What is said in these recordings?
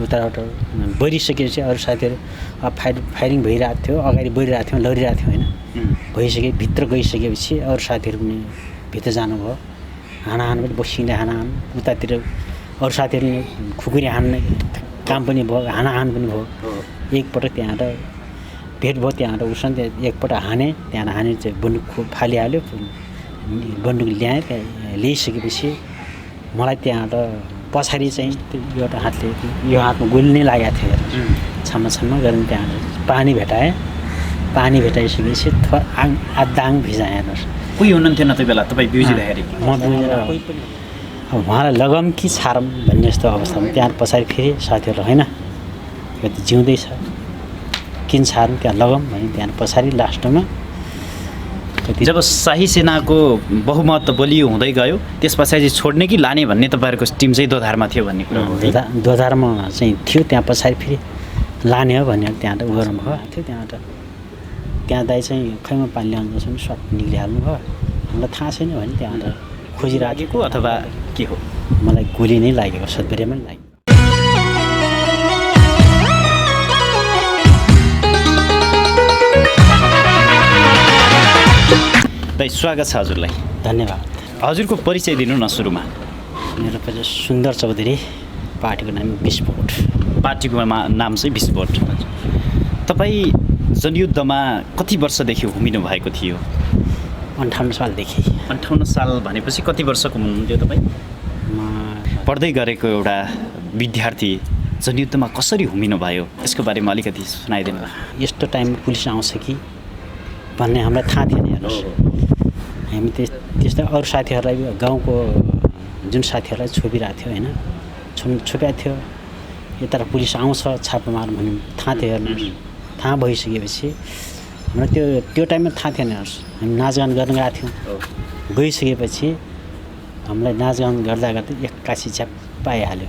उताबाट बढिसकेपछि अरू साथीहरू अब फायरिङ भइरहेको थियो, अगाडि बढिरहेको थियो, लडिरहेको थियो होइन। भइसके भित्र गइसकेपछि अरू साथीहरू पनि भित्र जानुभयो। हानाहान पनि बसिँदै हानाहान, उतातिर अरू साथीहरूले खुकुरी हान्ने काम पनि भयो, हानाहान पनि भयो। एकपटक त्यहाँबाट भेट भयो, त्यहाँबाट उसँग एकपल्ट हाने, त्यहाँबाट हाने चाहिँ बन्दुक फालिहाल्यो। बन्दुक ल्याएँ, त्यहाँ ल्याइसकेपछि मलाई त्यहाँबाट पछाडि चाहिँ एउटा हातले यो हातमा गोली नै लागेको थियो, छाम्मा गरेर त्यहाँबाट पानी भेटाएँ। पानी भेटाइसकेपछि आदाङ भिजाएँ हेर्नुहोस्। कोही हुनुहुन्थेन त्यति बेला तपाईँ बिउजिँदाखेरि? म बिउजेर अब उहाँलाई लगम कि छाडम भन्ने जस्तो अवस्थामा त्यहाँ पछाडि फेरि साथीहरू होइन यो त जिउँदैछ, किन छाडौँ त्यहाँ लगम भने त्यहाँ पछाडि लास्टमा जब शाही सेनाको बहुमत बलियो हुँदै गयो त्यस पछाडि छोड्ने कि लाने भन्ने तपाईँहरूको टिम चाहिँ दोधारमा थियो भन्ने कुरा हो? दोधारमा चाहिँ थियो, त्यहाँ पछाडि फेरि लाने हो भनेर त्यहाँबाट उ गर्नु भयो थियो। त्यहाँबाट त्यहाँ दाइ चाहिँ खैमा पानी ल्याउनु पनि सर्ट निक्लिहाल्नु भयो। हामीलाई थाहा छैन भने त्यहाँबाट खोजिरहेको अथवा के हो? मलाई गोली नै लागेको, सतबेरीमा नै लाग्यो। दाइ स्वागत छ हजुरलाई। धन्यवाद। हजुरको परिचय दिनु न सुरुमा। मेरो परिचय सुन्दर चौधरी, पार्टीको नाम विस्फोट। पार्टीको नाम चाहिँ विस्फोट। तपाईँ जनयुद्धमा कति वर्षदेखि हुमिनु भएको थियो? 58 सालदेखि। 58 साल भनेपछि कति वर्षको हुनुहुन्थ्यो तपाईँ? म पढ्दै गरेको एउटा विद्यार्थी जनयुद्धमा कसरी हुमिनु भयो यसको बारेमा अलिकति सुनाइदिनु। यस्तो टाइममा पुलिस आउँछ कि भन्ने हामीलाई थाहा थिएन। हेर्नुहोस्, हामी त्यस्तै अरू साथीहरूलाई गाउँको जुन साथीहरूलाई छोपिरहेको थियो होइन, छोपेको थियो यता पुलिस आउँछ छापा मार भन्ने थाहा थियो। हेर्नुहोस्, थाहा भइसकेपछि हामीलाई त्यो टाइममा थाहा थिएन। हेर्नुहोस्, हामी नाचगान गर्न गएको थियौँ। गइसकेपछि हामीलाई नाचगान गर्दा गर्दै एक्कासी झ्याप्प आइहाल्यो,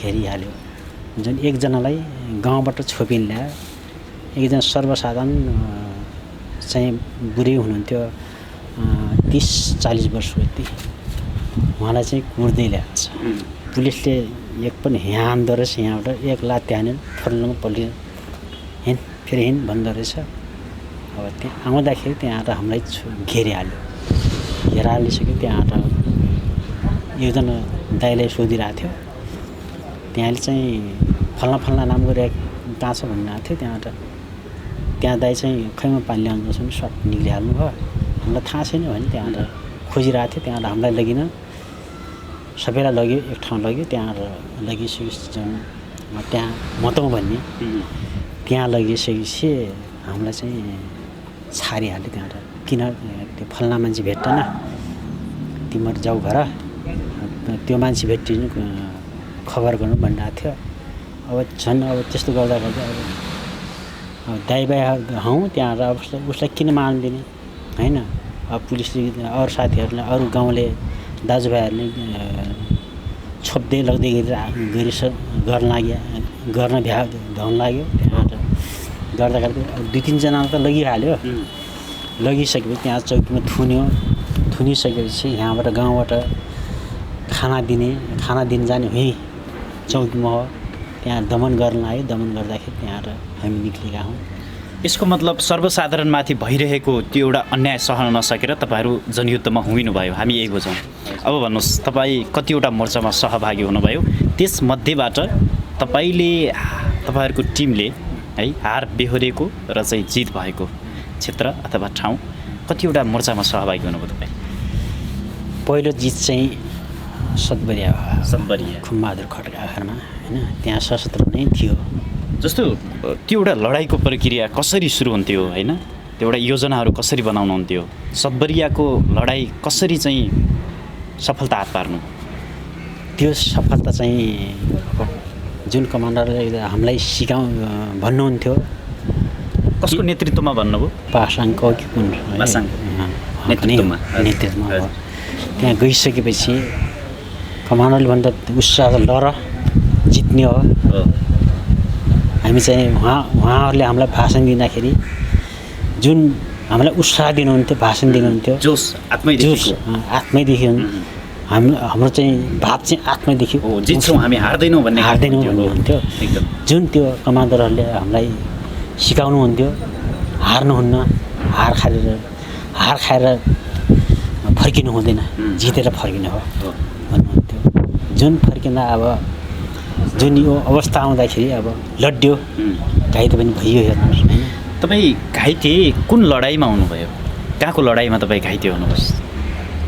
घेरिहाल्यो। जुन एकजनालाई गाउँबाट छोपिन ल्यायो, एकजना सर्वसाधारण चाहिँ बुढी हुनुहुन्थ्यो, 30-40 वर्षको यति, उहाँलाई चाहिँ कुर्दै ल्याएको छ। पुलिसले एक पनि हान्दो रहेछ, यहाँबाट एक लात्ती हानेर फर्लमा पल्टियो, हिँड फेरि हिँड भन्दो रहेछ। अब त्यहाँ आउँदाखेरि त्यहाँबाट हामीलाई घेरिहाल्यो। घेरा हालिसक्यो। त्यहाँबाट एकजना दाइलाई सोधिरहेको थियो, त्यहाँले चाहिँ फल्ना नाम गरेर कहाँ छ भन्ने आएको थियो। त्यहाँबाट त्यहाँ दाइ चाहिँ खैमा पानी ल्याउनु पनि सर्ट निक्लिहाल्नु भयो। हामीलाई थाहा छैन भने त्यहाँबाट खोजिरहेको थियो। त्यहाँबाट हामीलाई लगिन, सबैलाई लग्यो, एक ठाउँ लग्यो। त्यहाँबाट लगिसकेपछि जुन त्यहाँ मतौँ भन्ने त्यहाँ लगिसकेपछि हामीलाई चाहिँ छारिहाल्यो। त्यहाँबाट किन त्यो फल्ना मान्छे भेट्दैन, तिमीहरू जाऊ घर, त्यो मान्छे भेटिनु खबर गर्नु भनिरहेको थियो। अब झन् अब त्यस्तो गर्दा अब दाइबाई हौँ त्यहाँबाट अब उसलाई किन मान्दिने होइन। अब पुलिसले अरू साथीहरूले अरू गाउँले दाजुभाइहरूले छोप्दै लग्दै गर्न भ्याउन लाग्यो। त्यहाँबाट गर्दा गर्दै 2-3 त लगिहाल्यो। लगिसकेपछि त्यहाँ चौकीमा थुनिसकेपछि यहाँबाट गाउँबाट खाना दिन जाने हुँ चौकीमा हो। त्यहाँ दमन गर्न लाग्यो। दमन गर्दाखेरि त्यहाँबाट हामी निक्लेका हौँ। यसको मतलब सर्वसाधारणमाथि भइरहेको त्यो एउटा अन्याय सहन नसकेर तपाईँहरू जनयुद्धमा हुमिनु भयो, हामी यही बुझौँ। अब भन्नुहोस्, तपाईँ कतिवटा मोर्चामा सहभागी हुनुभयो, त्यसमध्येबाट तपाईँहरूको टिमले है हार बेहोरेको र चाहिँ जित भएको क्षेत्र अथवा ठाउँ कतिवटा मोर्चामा सहभागी हुनुभयो तपाईँ? पहिलो जित चाहिँ सतबरिया खुमबहादुर खड्का आखरमा होइन, त्यहाँ सशस्त्र नै थियो। जस्तो त्यो एउटा लडाइँको प्रक्रिया कसरी सुरु हुन्थ्यो होइन, त्यो एउटा योजनाहरू कसरी बनाउनुहुन्थ्यो, सतबरियाको लडाइँ कसरी चाहिँ सफलता हात पार्नु? त्यो सफलता चाहिँ जुन कमान्डरले हामीलाई भन्नुहुन्थ्यो। कसको नेतृत्वमा भन्नुभयो? पासाङ कौकी नेतृत्वमा हो। त्यहाँ गइसकेपछि कमान्डरले भन्दा उत्साह लर जित्ने हो। हामी चाहिँ उहाँहरूले हामीलाई भाषण दिँदाखेरि जुन हामीलाई उत्साह दिनुहुन्थ्यो, भाषण दिनुहुन्थ्यो, जोस आत्मैदेखि हाम्रो चाहिँ भाव चाहिँ आत्मैदेखि जित्छौँ हामी हार्दैनौँ भन्ने भन्नुहुन्थ्यो। एकदम जुन त्यो कमान्डरहरूले हामीलाई सिकाउनुहुन्थ्यो हार्नुहुन्न, हार खाएर फर्किनु हुँदैन, जितेर फर्किनु हो भन्नुहुन्थ्यो। जुन फर्किँदा अब जुन यो अवस्था आउँदाखेरि अब लड्यो घाइते पनि भइयो हेर्नुहोस् होइन। तपाईँ घाइते कुन लडाइँमा हुनुभयो? कहाँको लडाइँमा तपाईँ घाइते हुनुभयो?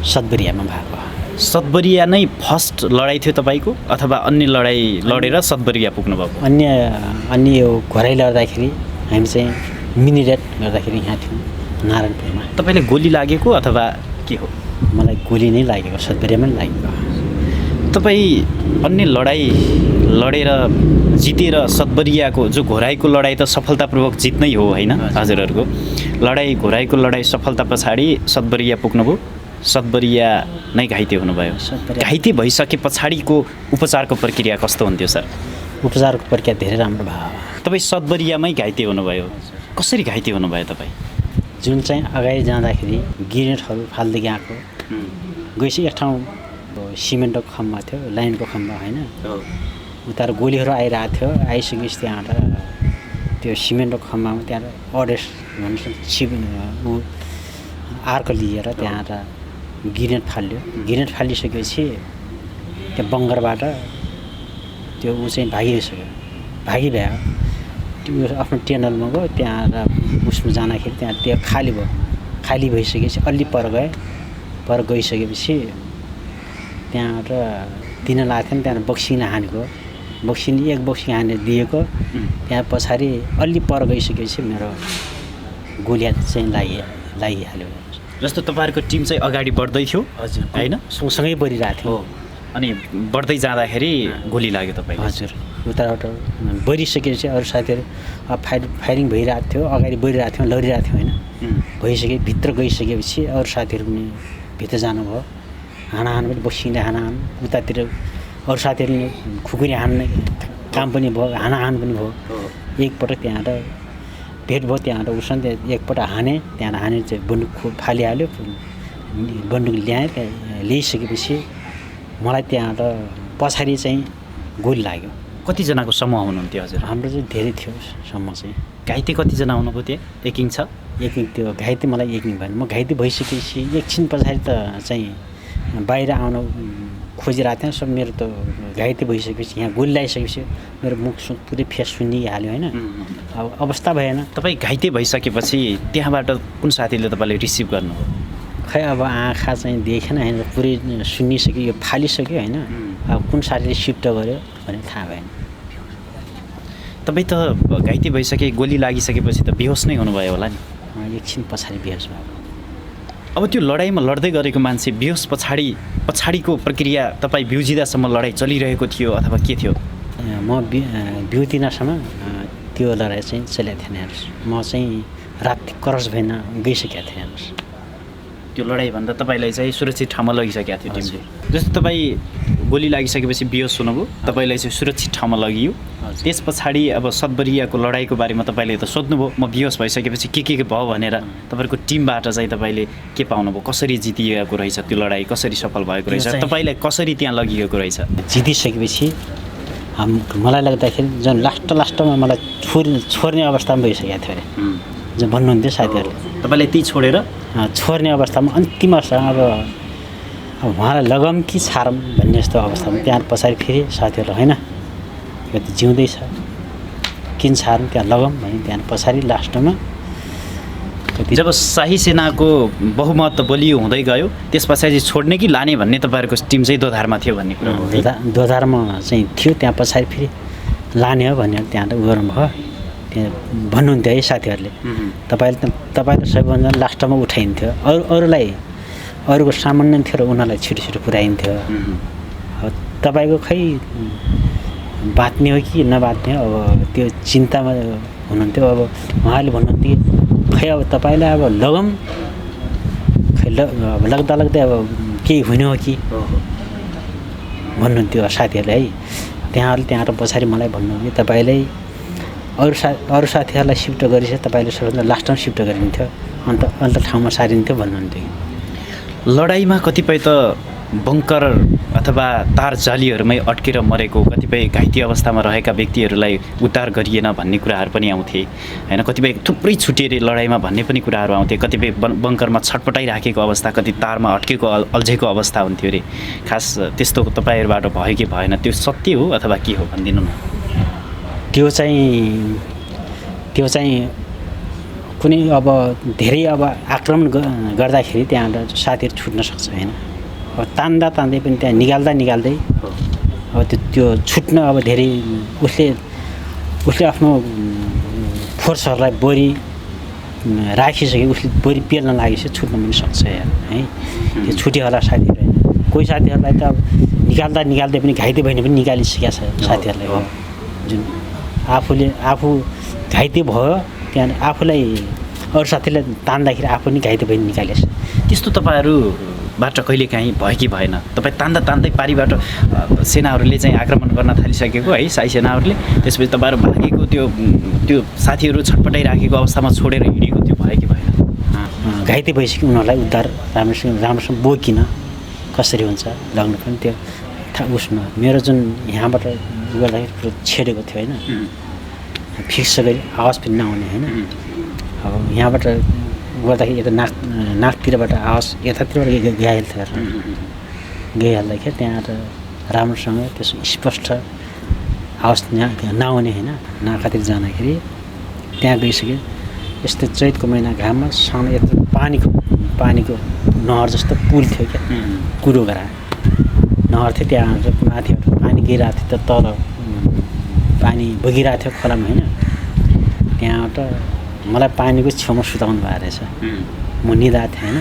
सतबरियामा भएको। सतबरिया नै फर्स्ट लडाइँ थियो तपाईँको अथवा अन्य लडाइँ लडेर सतबरिया पुग्नुभएको? अन्य यो घोराइ लड्दाखेरि हामी चाहिँ मिनी रेड गर्दाखेरि यहाँ थियौँ नारायणपुरमा। तपाईँले गोली लागेको अथवा के हो? मलाई गोली नै लागेको, सतबरियामा नै लागेको। तपाईँ अन्य लडाइँ लडेर जितेर सतबरियाको जो घोराइको लडाइँ त सफलतापूर्वक जित्नै हो होइन हजुरहरूको? घोराइको लडाइँ सफलता पछाडि सतबरिया पुग्नुभयो, सतबरिया नै घाइते हुनुभयो। घाइते भइसके पछाडिको उपचारको प्रक्रिया कस्तो हुन्थ्यो सर? उपचारको प्रक्रिया धेरै राम्रो भयो। तपाईँ सतबरियामै घाइते हुनुभयो, कसरी घाइते हुनुभयो तपाईँ? जुन चाहिँ अगाडि जाँदाखेरि ग्रेनेडहरू फाल्दै गएको गएपछि एक ठाउँ सिमेन्टको खम्बा थियो, लाइनको खम्बा होइन, उता गोलीहरू आइरहेको थियो। आइसकेपछि त्यहाँबाट त्यो सिमेन्टको खम्बामा त्यहाँबाट अडेस ऊ आर्क लिएर त्यहाँबाट ग्रेनेड फाल्यो। ग्रेनेड फालिसकेपछि त्यो बङ्गरबाट त्यो ऊ चाहिँ भागिभ्यायो। त्यो आफ्नो टेनलमा गयो, त्यहाँबाट उसमा जाँदाखेरि त्यहाँ त्यो खाली भयो। खाली भइसकेपछि अलि पर गइसकेपछि त्यहाँबाट दिन लाग्थ्यो नि, त्यहाँबाट बक्सिङले हानेको, बक्सिङले एक बक्सिङ हानेर दिएको। त्यहाँ पछाडि अलि पर गइसकेपछि मेरो गोली चाहिँ लागिहाल्यो। जस्तो तपाईँहरूको टिम चाहिँ अगाडि बढ्दै थियो हजुर होइन, सँगसँगै बढिरहेको थियो अनि बढ्दै जाँदाखेरि गोली लाग्यो तपाईँ? हजुर उताबाट बढिसकेपछि अरू साथीहरू फायरिङ भइरहेको थियो, अगाडि बढिरहेको थियो, लडिरहेको थियो होइन। भइसके भित्र गइसकेपछि अरू साथीहरू पनि भित्र जानुभयो। हानाहान पनि बक्सिङले हानाहान, उतातिर अरू साथीहरूले खुकुरी हान्ने काम पनि भयो, हानाहान पनि भयो। एकपटक त्यहाँबाट भेट भयो, त्यहाँबाट उसँग एकपल्ट हाने, त्यहाँबाट हानेर चाहिँ बन्दुक फालिहाल्यो। बन्दुक ल्याइसकेपछि मलाई त्यहाँबाट पछाडि चाहिँ गोली लाग्यो। कतिजनाको समूह हुनुहुन्थ्यो हजुर? हाम्रो चाहिँ धेरै थियो समूह चाहिँ। घाइते कतिजना हुनुभयो? त्यहाँ एकिङ छ? एकिङ त्यो घाइते मलाई एकिङ भएन। म घाइते भइसकेपछि एकछिन पछाडि त चाहिँ बाहिर आउन खोजिरहेको थिएँ। सब मेरो त घाइते भइसकेपछि यहाँ गोली लगाइसकेपछि मेरो मुख पुरै फेस सुनिहाल्यो होइन। अब अवस्था भएन। तपाईँ घाइते भइसकेपछि त्यहाँबाट कुन साथीले तपाईँले रिसिभ गर्नुभयो? खै अब आँखा चाहिँ देखेन होइन, पुरै सुनिसक्यो, यो फालिसक्यो होइन। अब कुन साथीले सिफ्ट गर्यो भने थाहा भएन। तपाईँ त घाइते भइसके, गोली लागिसकेपछि त बेहोस नै हुनुभयो होला नि? एकछिन पछाडि बेहोस भयो। अब त्यो लडाइँमा लड्दै गरेको मान्छे बेहोस पछाडिको प्रक्रिया तपाईँ बिउजिँदासम्म लडाइँ चलिरहेको थियो अथवा के थियो? म बिउतिनासम्म त्यो लडाइँ चाहिँ चलेको थिएन हेर्नुहोस्। म चाहिँ राति क्रस भएन गइसकेको थिएँ हेर्नुहोस्। त्यो लडाइँभन्दा तपाईँलाई चाहिँ सुरक्षित ठाउँमा लगिसकेको थियो टिमले। जस्तो तपाईँ गोली लागिसकेपछि बेहोस हुनुभयो, तपाईँलाई चाहिँ सुरक्षित ठाउँमा लगियो। त्यस पछाडि अब सतबरियाको लडाइँको बारेमा तपाईँले त सोध्नुभयो, म बेहोस भइसकेपछि के भयो भनेर। तपाईँको टिमबाट चाहिँ तपाईँले के पाउनुभयो? कसरी जितिएको रहेछ त्यो लडाइँ, कसरी सफल भएको रहेछ, तपाईँलाई कसरी त्यहाँ लगिएको रहेछ? जितिसकेपछि मलाई लाग्दाखेरि जुन लास्टमा मलाई छोड्ने अवस्थामा भइसकेको थियो अरे जो भन्नुहुन्थ्यो साथीहरूले। तपाईँले ती छोडेर छोड्ने अवस्थामा अन्तिम अवस्थामा अब उहाँलाई लगम कि छाडौँ भन्ने जस्तो अवस्थामा त्यहाँ पछाडि फेरि साथीहरू होइन यो त जिउँदैछ किन छाडौँ त्यहाँ लगम भने त्यहाँ पछाडि लास्टमा जब शाही सेनाको बहुमत बलियो हुँदै गयो त्यस पछाडि छोड्ने कि लाने भन्ने तपाईँहरूको टिम चाहिँ दोधारमा थियो भन्ने कुरा हो? दोधारमा चाहिँ थियो, त्यहाँ पछाडि फेरि लाने हो भनेर त्यहाँ त गर्नुभयो। त्यहाँ भन्नुहुन्थ्यो है साथीहरूले, तपाईँले सबैभन्दा लास्टमा उठाइन्थ्यो, अरूको सामान्य थियो र उनीहरूलाई छिटो पुऱ्याइन्थ्यो। अब तपाईँको खै बाँच्ने हो कि नबाँच्ने हो अब त्यो चिन्तामा हुनुहुन्थ्यो। अब उहाँले भन्नुहुन्थ्यो खै अब तपाईँलाई अब लगम खै अब लाग्दा अब केही हुने हो कि भन्नुहुन्थ्यो साथीहरूले है। त्यहाँबाट पछाडि मलाई भन्नुहुन्थ्यो तपाईँलाई अरू साथीहरूलाई सिफ्ट गरिसके तपाईँले सबभन्दा लास्टमा सिफ्ट गरिन्थ्यो, अन्त ठाउँमा सारिन्थ्यो भन्नुहुन्थ्यो। लडाइँमा कतिपय त बङ्कर अथवा तार जालीहरूमै अड्केर मरेको, कतिपय घाइते अवस्थामा रहेका व्यक्तिहरूलाई उद्धार गरिएन भन्ने कुराहरू पनि आउँथे होइन। कतिपय थुप्रै छुटिएर लडाइँमा भन्ने पनि कुराहरू आउँथे। कतिपय बङ्करमा छटपटाइराखेको अवस्था, कति तारमा अड्केको अल्झेको अवस्था हुन्थ्यो अरे। खास त्यस्तो तपाईँहरूबाट भयो कि भएन, त्यो सत्य हो अथवा के हो भनिदिनु न। त्यो चाहिँ कुनै अब धेरै अब आक्रमण गर्दाखेरि त्यहाँबाट साथीहरू छुट्न सक्छ होइन। अब तान्दा तान्दै पनि त्यहाँ निकाल्दै अब त्यो छुट्न अब धेरै उसले आफ्नो फोर्सहरूलाई बोरी राखिसक्यो, उसले बोरी पेल्न लागेपछि छुट्न पनि सक्छ है। त्यो छुट्यो होला साथीहरू होइन। कोही साथीहरूलाई त अब निकाल्दै पनि घाइते भएन पनि निकालिसकेको छ साथीहरूलाई हो। जुन आफू घाइते भयो त्यहाँ आफूलाई अरू साथीलाई तान्दाखेरि आफू नि घाइते भइ निकालेछ। त्यस्तो तपाईँहरूबाट कहिलेकाहीँ भयो कि भएन? तपाईँ तान्दै पारिबाट सेनाहरूले चाहिँ आक्रमण गर्न थालिसकेको है, साई सेनाहरूले, त्यसपछि तपाईँहरू भागेको त्यो साथीहरू छटपटाइराखेको अवस्थामा छोडेर हिँडेको त्यो भयो कि भएन? घाइते भइसक्यो उनीहरूलाई उद्धार राम्रोसँग बोकिन कसरी हुन्छ लग्न पनि त्यो थाहा उस्न। मेरो जुन यहाँबाट गर्दाखेरि पुरो छेडेको थियो होइन, फिक्स गरी आवाज पनि नआउने होइन। अब यहाँबाट गर्दाखेरि यता नाकतिरबाट आवाज यतातिरबाट गइहाल्दाखेरि त्यहाँबाट राम्रोसँग त्यसो स्पष्ट आवाज नआउने होइन। नाकातिर जाँदाखेरि त्यहाँ गइसक्यो। यस्तो चैतको महिना घाममा सानो यत्रो पानीको नहर जस्तो पुल थियो क्या, कुरो गरा नहर थियो। त्यहाँ माथिबाट पानी गइरहेको थियो, तल पानी बगिरहेको थियो खोलामा होइन। त्यहाँबाट मलाई पानीको छेउमा सुताउनु भएको रहेछ। म निदाएको थिएँ होइन।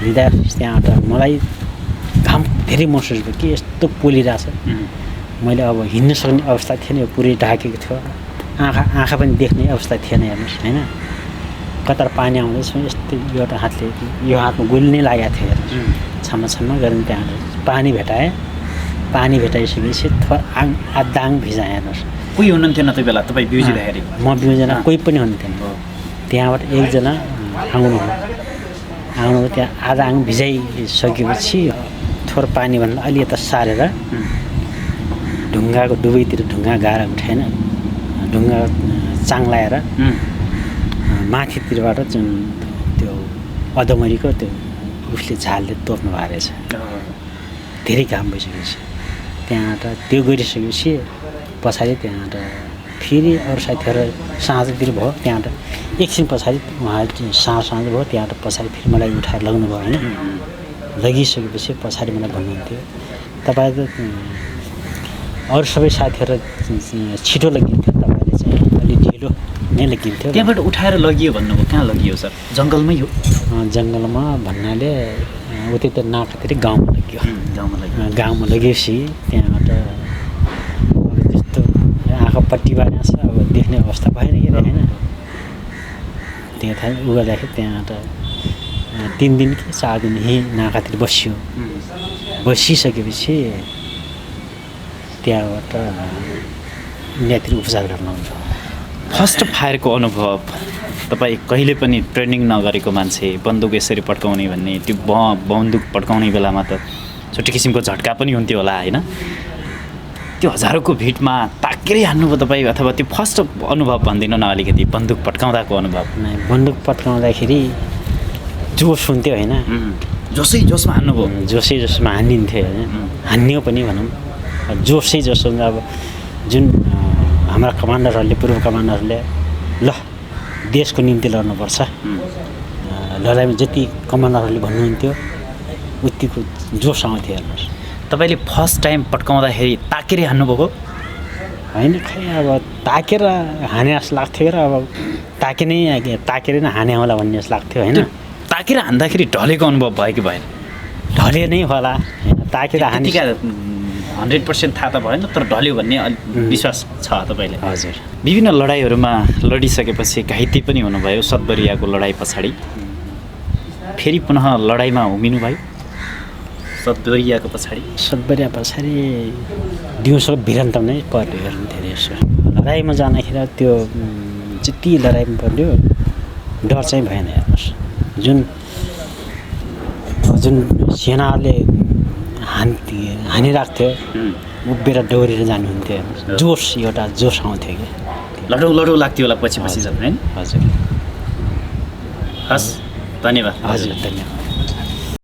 निदाएपछि त्यहाँबाट मलाई घाम धेरै महसुस भयो कि यस्तो पोलिरहेछ। मैले अब हिँड्न सक्ने अवस्था थिएन, पुरै ढाकेको थियो। आँखा पनि देख्ने अवस्था थिएन हेर्नुहोस् होइन। कतार पानी आउँदैछ यस्तो एउटा हातले यो हातमा गोली नै लागेको थियो हेर्नुहोस्। छाम्मा गरेर त्यहाँबाट पानी भेटाइसकेपछि दाङ भिजाएँ हेर्नुहोस्। कोही हुनुहुन्थेन त्यो बेला तपाईँ बिउजिँदाखेरि? म बिउजना कोही पनि हुन्थेन। त्यहाँबाट एकजना आउनुभयो। त्यहाँ आधा आङ भिजाइसकेपछि थोर पानीभन्दा अलि यता सारेर ढुङ्गाको डुबैतिर ढुङ्गा गाएर उठाएन, ढुङ्गा चाङ लाएर माथितिरबाट जुन त्यो अधमरीको त्यो उसले झालले तोप्नु भएको रहेछ। धेरै घाम भइसकेपछि त्यहाँबाट त्यो गरिसकेपछि पछाडि त्यहाँबाट फेरि अरू साथीहरू साँझतिर भयो। त्यहाँबाट एकछिन पछाडि उहाँ साँझ भयो। त्यहाँबाट पछाडि फेरि मलाई उठाएर लग्नुभयो होइन। लगिसकेपछि पछाडि मलाई भन्नुहुन्थ्यो तपाईँ त अरू सबै साथीहरू छिटो लगिन्थ्यो, तपाईँले चाहिँ अलिक ढिलो नै लगिन्थ्यो। त्यहाँबाट उठाएर लगियो भन्नुभयो? कहाँ लगियो सर? जङ्गलमै हो? जङ्गलमा भन्नाले उतै त नाकातिर गाउँमा लग्यो। गाउँमा लगेपछि त्यहाँबाट अब त्यस्तो आँखापट्टि बाँडेको छ, अब देख्ने अवस्था भएन कि होइन। त्यहाँ उ गर्दाखेरि त्यहाँबाट 3 दिन कि 4 दिन यहीँ नाकातिर बसियो। बसिसकेपछि त्यहाँबाट यहाँतिर उपचार गर्न आउँछ। फर्स्ट फायरको अनुभव, तपाईँ कहिले पनि ट्रेनिङ नगरेको मान्छे बन्दुक यसरी पड्काउने भन्ने, त्यो बन्दुक पड्काउने बेलामा त छुट्टै किसिमको झट्का पनि हुन्थ्यो होला होइन। त्यो हजारौँको भिडमा ताकेरै हान्नुभयो तपाईँ, अथवा त्यो फर्स्ट अनुभव भनिदिनु न अलिकति, बन्दुक पड्काउँदाको अनुभव? बन्दुक पड्काउँदाखेरि जोस हुन्थ्यो होइन। जोसमा हान्नुभयो? जोसमा हानिन्थ्यो होइन। हान्यो पनि भनौँ, जोसो अब जुन हाम्रा कमान्डरहरूले, पूर्व कमान्डरहरूले ल देशको निम्ति लड्नुपर्छ, लडाइँमा जति कमान्डरहरूले भन्नुहुन्थ्यो उतिको जोस आउँथ्यो हेर्नुहोस्। तपाईँले फर्स्ट टाइम पड्काउँदाखेरि ताकेरै हान्नुभएको होइन? खै अब ताकेर हाने जस्तो लाग्थ्यो र अब ताकेर नै हाने होला भन्ने जस्तो लाग्थ्यो होइन। ताकेर हान्दाखेरि ढलेको अनुभव भयो कि भएन? ढले नै होला होइन। ताकेर हाने 100% थाहा त भएन, तर ढल्यो भन्ने विश्वास छ तपाईँले? हजुर। विभिन्न लडाइँहरूमा लडिसकेपछि घाइते पनि हुनुभयो। सतबरियाको लडाइँ पछाडि फेरि पुनः लडाइँमा उभिनु भयो सतबरियाको पछाडि? सतबरिया पछाडि दिउँसो भिरन्त नै पर्यो हेर्नु धेरै जस्तो। लडाइँमा जाँदाखेरि त्यो जति लडाइँमा पर्यो डर चाहिँ भएन हेर्नुहोस्। जुन सेनाहरूले हानिराख्थ्यो उभिएर दौडेर जानुहुन्थ्यो जोस एउटा जोस आउँथ्यो कि लडौ लडौ लाग्थ्यो होला पछि पछि जानु होइन हजुर हस् धन्यवाद हजुर धन्यवाद